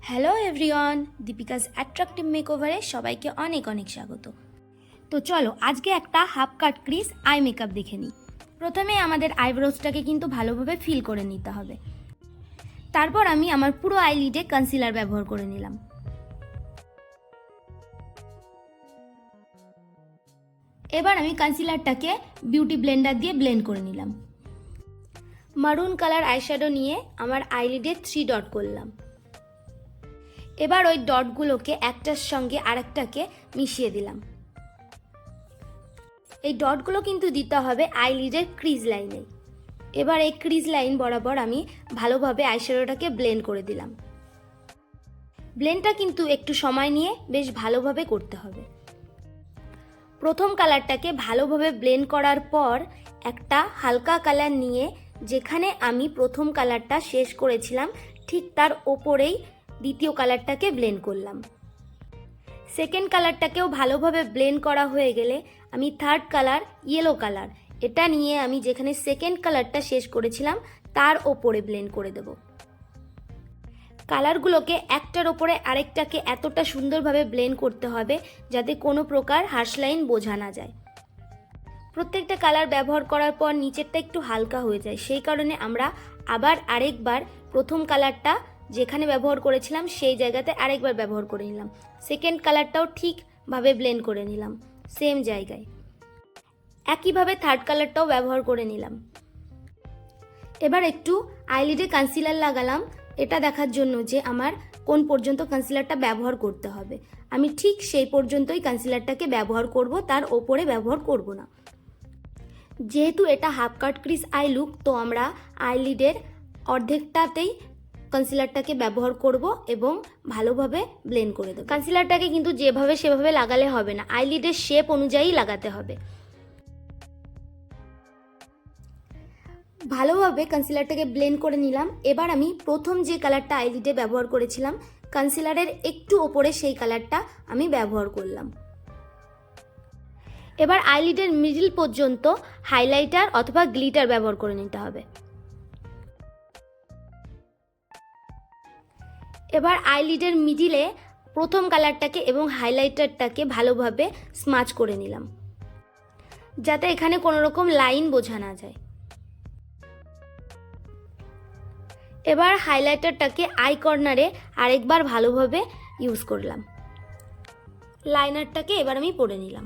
Hello everyone, Deepika's attractive মেকওভারে সবাইকে অনেক অনেক স্বাগত। তো চলো আজকে একটা half cut crease eye makeup দেখে নিই। প্রথমে আমাদের আইব্রোজটাকে কিন্তু ভালোভাবে ফিল করে নিতে হবে। তারপর আমি আমার পুরো আইলিডে কনসিলার ব্যবহার করে নিলাম। এবার আমি কনসিলারটাকে বিউটি ব্লেন্ডার দিয়ে ব্লেন্ড করে নিলাম। মারুন কালার আইশ্যাডো নিয়ে আমার আইলিডে 3 ডট করলাম। এবার ওই ডটগুলোকে একটার সঙ্গে আরেকটাকে মিশিয়ে দিলাম। এই ডটগুলো কিন্তু দিতে হবে আইলিডের ক্রিজ লাইনে। এবার এই ক্রিজ লাইন বরাবর আমি ভালোভাবে আইশ্যাডোটাকে ব্লেন্ড করে দিলাম। ব্লেন্ডটা কিন্তু একটু সময় নিয়ে বেশ ভালোভাবে করতে হবে। প্রথম কালারটাকে ভালোভাবে ব্লেন্ড করার পর একটা হালকা কালার নিয়ে যেখানে আমি প্রথম কালারটা শেষ করেছিলাম ঠিক তার ওপরেই দ্বিতীয় কালারটাকে ব্লেন্ড করলাম। সেকেন্ড কালারটাকেও ভালোভাবে ব্লেন্ড করা হয়ে গেলে আমি থার্ড কালার ইয়েলো কালার এটা নিয়ে আমি যেখানে সেকেন্ড কালারটা শেষ করেছিলাম তার ওপরে ব্লেন্ড করে দেব। কালারগুলোকে একটার ওপরে আরেকটাকে এতটা সুন্দরভাবে ব্লেন্ড করতে হবে যাতে কোনো প্রকার হার্শ লাইন বোঝা না যায়। প্রত্যেকটা কালার ব্যবহার করার পর নিচেরটা একটু হালকা হয়ে যায়, সেই কারণে আমরা আবার আরেকবার প্রথম কালারটা যেখানে ব্যবহার করেছিলাম সেই জায়গাতে আরেকবার ব্যবহার করে নিলাম। সেকেন্ড কালারটাও ঠিকভাবে ব্লেন্ড করে নিলাম সেম জায়গায়। একইভাবে থার্ড কালারটাও ব্যবহার করে নিলাম। এবার একটু আইলিডে কনসিলার লাগালাম এটা দেখার জন্য যে আমার কোন পর্যন্ত কনসিলারটা ব্যবহার করতে হবে। আমি ঠিক সেই পর্যন্তই কনসিলারটাকে ব্যবহার করব, তার ওপরে ব্যবহার করব না। যেহেতু এটা half cut crease eye look, তো আমরা আইলিডের অর্ধেকটাতেই কনসিলারটাকে ব্যবহার করব এবং ভালোভাবে ব্লেন্ড করে দেব। কনসিলারটাকে কিন্তু যেভাবে সেভাবে লাগালে হবে না, আইলিডের শেপ অনুযায়ী লাগাতে হবে। ভালোভাবে কনসিলারটাকে ব্লেন্ড করে নিলাম। এবার আমি প্রথম যে কালারটা আইলিডে ব্যবহার করেছিলাম কনসিলারের একটু ওপরে সেই কালারটা আমি ব্যবহার করলাম। এবার আইলিডের মিডল পর্যন্ত হাইলাইটার অথবা গ্লিটার ব্যবহার করে নিতে হবে। এবার আইলিডের মিডিলে প্রথম কালারটাকে এবং হাইলাইটারটাকে ভালোভাবে স্মাচ করে নিলাম যাতে এখানে কোনো রকম লাইন বোঝা না যায়। এবার হাইলাইটারটাকে আই কর্নারে আরেকবার ভালোভাবে ইউজ করলাম। লাইনারটাকে এবার আমি পরে নিলাম।